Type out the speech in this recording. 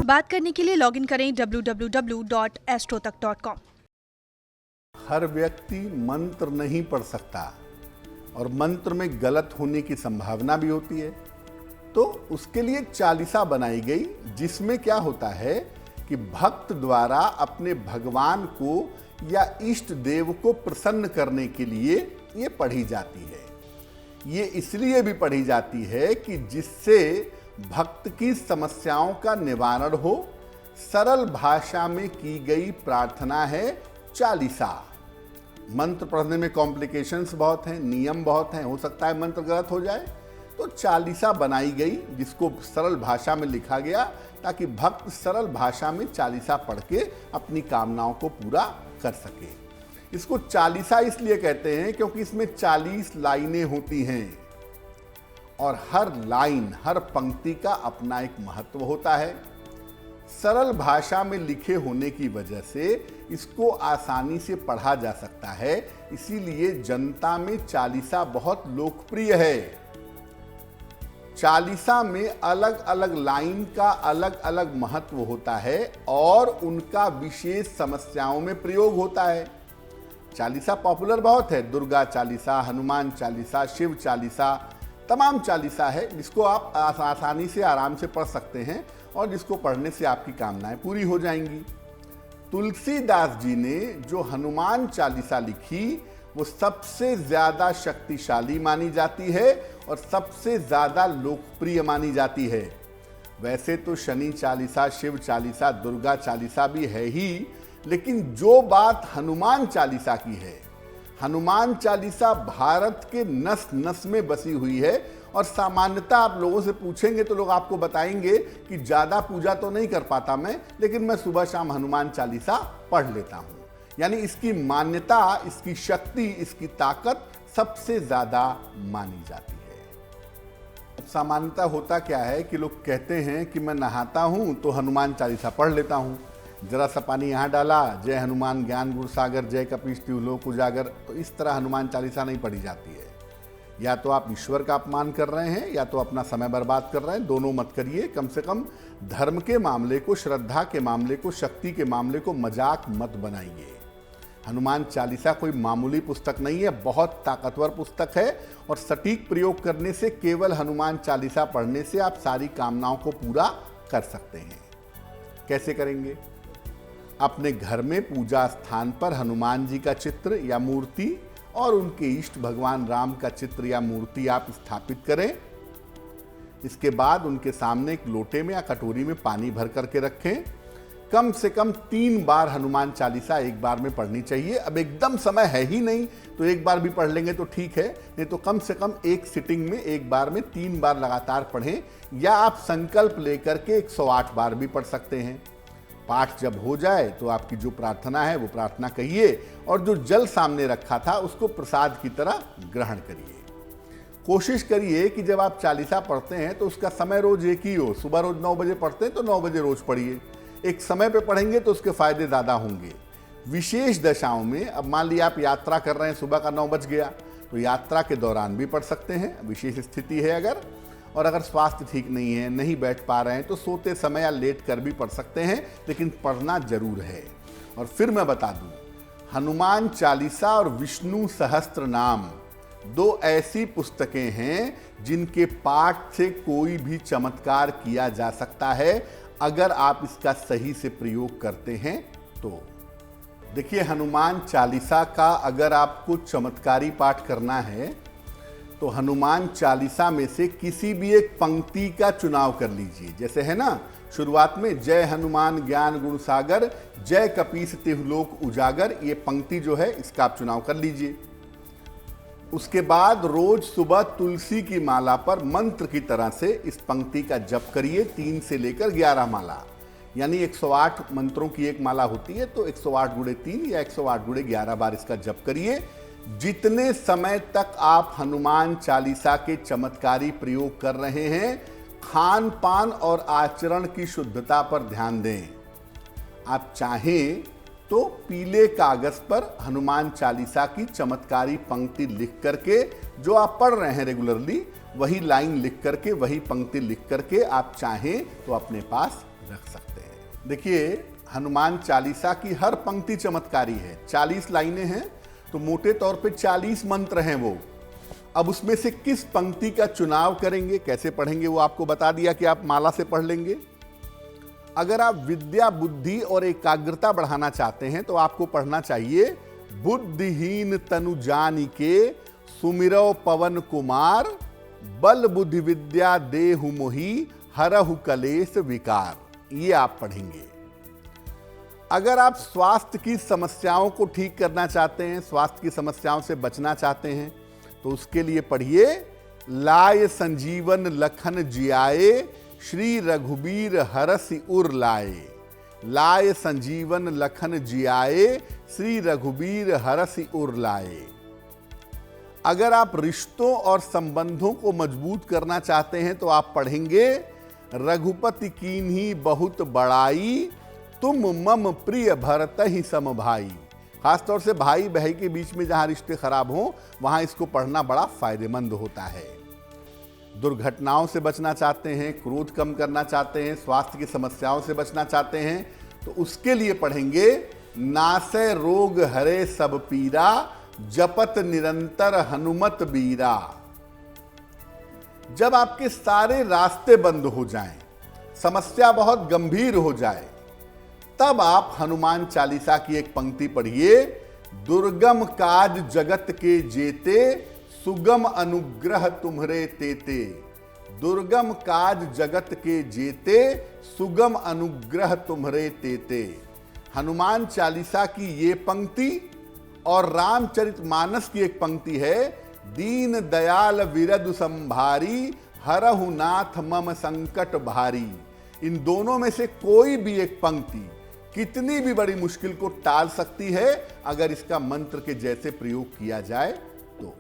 बात करने के लिए लॉगिन करें www.astrotak.com। हर व्यक्ति मंत्र नहीं पढ़ सकता और मंत्र में गलत होने की संभावना भी होती है, तो उसके लिए एक चालीसा बनाई गई जिसमें क्या होता है कि भक्त द्वारा अपने भगवान को या इष्ट देव को प्रसन्न करने के लिए ये पढ़ी जाती है। ये इसलिए भी पढ़ी जाती है कि जिससे भक्त की समस्याओं का निवारण हो। सरल भाषा में की गई प्रार्थना है चालीसा। मंत्र पढ़ने में कॉम्प्लिकेशंस बहुत हैं, नियम बहुत हैं, हो सकता है मंत्र गलत हो जाए, तो चालीसा बनाई गई जिसको सरल भाषा में लिखा गया ताकि भक्त सरल भाषा में चालीसा पढ़ के अपनी कामनाओं को पूरा कर सके। इसको चालीसा इसलिए कहते हैं क्योंकि इसमें 40 लाइनें होती हैं और हर लाइन, हर पंक्ति का अपना एक महत्व होता है। सरल भाषा में लिखे होने की वजह से इसको आसानी से पढ़ा जा सकता है, इसीलिए जनता में चालीसा बहुत लोकप्रिय है। चालीसा में अलग अलग लाइन का अलग अलग महत्व होता है और उनका विशेष समस्याओं में प्रयोग होता है। चालीसा पॉपुलर बहुत है, दुर्गा चालीसा, हनुमान चालीसा, शिव चालीसा, तमाम चालीसा है जिसको आप आसानी से आराम से पढ़ सकते हैं और जिसको पढ़ने से आपकी कामनाएं पूरी हो जाएंगी। तुलसीदास जी ने जो हनुमान चालीसा लिखी वो सबसे ज्यादा शक्तिशाली मानी जाती है और सबसे ज्यादा लोकप्रिय मानी जाती है। वैसे तो शनि चालीसा, शिव चालीसा, दुर्गा चालीसा भी है ही, लेकिन जो बात हनुमान चालीसा की है, हनुमान चालीसा भारत के नस नस में बसी हुई है और सामान्यतः आप लोगों से पूछेंगे तो लोग आपको बताएंगे कि ज़्यादा पूजा तो नहीं कर पाता मैं, लेकिन मैं सुबह शाम हनुमान चालीसा पढ़ लेता हूँ। यानी इसकी मान्यता, इसकी शक्ति, इसकी ताकत सबसे ज़्यादा मानी जाती है। अब सामान्यतः होता क्या है कि लोग कहते हैं कि मैं नहाता हूँ तो हनुमान चालीसा पढ़ लेता हूँ, जरा सा पानी यहाँ डाला, जय हनुमान ज्ञान गुण सागर, जय कपीश तिहुँ लोक उजागर, तो इस तरह हनुमान चालीसा नहीं पढ़ी जाती है। या तो आप ईश्वर का अपमान कर रहे हैं या तो अपना समय बर्बाद कर रहे हैं, दोनों मत करिए। कम से कम धर्म के मामले को, श्रद्धा के मामले को, शक्ति के मामले को मजाक मत बनाइए। हनुमान चालीसा कोई मामूली पुस्तक नहीं है, बहुत ताकतवर पुस्तक है और सटीक प्रयोग करने से, केवल हनुमान चालीसा पढ़ने से आप सारी कामनाओं को पूरा कर सकते हैं। कैसे करेंगे? अपने घर में पूजा स्थान पर हनुमान जी का चित्र या मूर्ति और उनके इष्ट भगवान राम का चित्र या मूर्ति आप स्थापित करें। इसके बाद उनके सामने एक लोटे में या कटोरी में पानी भर करके रखें। कम से कम 3 बार हनुमान चालीसा एक बार में पढ़नी चाहिए। अब एकदम समय है ही नहीं तो एक बार भी पढ़ लेंगे तो ठीक है, नहीं तो कम से कम एक सिटिंग में एक बार में 3 बार लगातार पढ़ें, या आप संकल्प लेकर के 108 बार भी पढ़ सकते हैं। पाठ जब हो जाए तो आपकी जो प्रार्थना है वो प्रार्थना कहिए और जो जल सामने रखा था उसको प्रसाद की तरह ग्रहण करिए। कोशिश करिए कि जब आप चालीसा पढ़ते हैं तो उसका समय रोज एक ही हो। सुबह रोज 9 बजे पढ़ते हैं तो 9 बजे रोज पढ़िए। एक समय पे पढ़ेंगे तो उसके फायदे ज़्यादा होंगे। विशेष दशाओं में, अब मान लिया आप यात्रा कर रहे हैं, सुबह का 9 बज गया, तो यात्रा के दौरान भी पढ़ सकते हैं, विशेष स्थिति है अगर। और अगर स्वास्थ्य ठीक नहीं है, नहीं बैठ पा रहे हैं, तो सोते समय या लेट कर भी पढ़ सकते हैं, लेकिन पढ़ना जरूर है। और फिर मैं बता दूं, हनुमान चालीसा और विष्णु सहस्त्र नाम 2 ऐसी पुस्तकें हैं जिनके पाठ से कोई भी चमत्कार किया जा सकता है अगर आप इसका सही से प्रयोग करते हैं तो। देखिए, हनुमान चालीसा का अगर आपको चमत्कारी पाठ करना है तो हनुमान चालीसा में से किसी भी एक पंक्ति का चुनाव कर लीजिए। जैसे है ना, शुरुआत में जय हनुमान ज्ञान गुण सागर, जय कपीस तिहुँ लोक उजागर, ये पंक्ति जो है इसका आप चुनाव कर लीजिए। उसके बाद रोज सुबह तुलसी की माला पर मंत्र की तरह से इस पंक्ति का जप करिए, 3 से लेकर 11 माला, यानी 108 मंत्रों की एक माला होती है, तो 108 गुणे 3 या 108 गुणे 11 बार इसका जप करिए। जितने समय तक आप हनुमान चालीसा के चमत्कारी प्रयोग कर रहे हैं, खान पान और आचरण की शुद्धता पर ध्यान दें। आप चाहें तो पीले कागज पर हनुमान चालीसा की चमत्कारी पंक्ति लिख करके, जो आप पढ़ रहे हैं रेगुलरली, वही लाइन लिख करके, वही पंक्ति लिख करके आप चाहें तो अपने पास रख सकते हैं। देखिए, हनुमान चालीसा की हर पंक्ति चमत्कारी है। 40 लाइनें हैं, तो मोटे तौर पे 40 मंत्र हैं वो। अब उसमें से किस पंक्ति का चुनाव करेंगे, कैसे पढ़ेंगे, वो आपको बता दिया कि आप माला से पढ़ लेंगे। अगर आप विद्या, बुद्धि और एकाग्रता बढ़ाना चाहते हैं तो आपको पढ़ना चाहिए बुद्धिहीन तनु जानिके सुमिरौ पवन कुमार, बल बुद्धि विद्या देहु मोहि हरहु कलेश विकार। ये आप पढ़ेंगे। अगर आप स्वास्थ्य की समस्याओं को ठीक करना चाहते हैं, स्वास्थ्य की समस्याओं से बचना चाहते हैं, तो उसके लिए पढ़िए लाय संजीवन लखन जियाए श्री रघुबीर हरसि उर लाए। लाय संजीवन लखन जियाए श्री रघुबीर हरसि उर लाए। अगर आप रिश्तों और संबंधों को मजबूत करना चाहते हैं तो आप पढ़ेंगे रघुपति कीन्ही बहुत बड़ाई, तुम मम प्रिय भरत ही सम भाई। खासतौर से भाई बहन के बीच में जहां रिश्ते खराब हों वहां इसको पढ़ना बड़ा फायदेमंद होता है। दुर्घटनाओं से बचना चाहते हैं, क्रोध कम करना चाहते हैं, स्वास्थ्य की समस्याओं से बचना चाहते हैं, तो उसके लिए पढ़ेंगे नासै रोग हरे सब पीरा, जपत निरंतर हनुमत बीरा। जब आपके सारे रास्ते बंद हो जाएं, समस्या बहुत गंभीर हो जाए, तब आप हनुमान चालीसा की एक पंक्ति पढ़िए दुर्गम काज जगत के जेते, सुगम अनुग्रह तुम्हरे तेते। दुर्गम काज जगत के जेते, सुगम अनुग्रह तुम्हरे तेते। हनुमान चालीसा की ये पंक्ति और रामचरितमानस की एक पंक्ति है दीन दयाल विरदु संभारी, हरहु नाथ मम संकट भारी। इन दोनों में से कोई भी एक पंक्ति कितनी भी बड़ी मुश्किल को टाल सकती है अगर इसका मंत्र के जैसे प्रयोग किया जाए तो।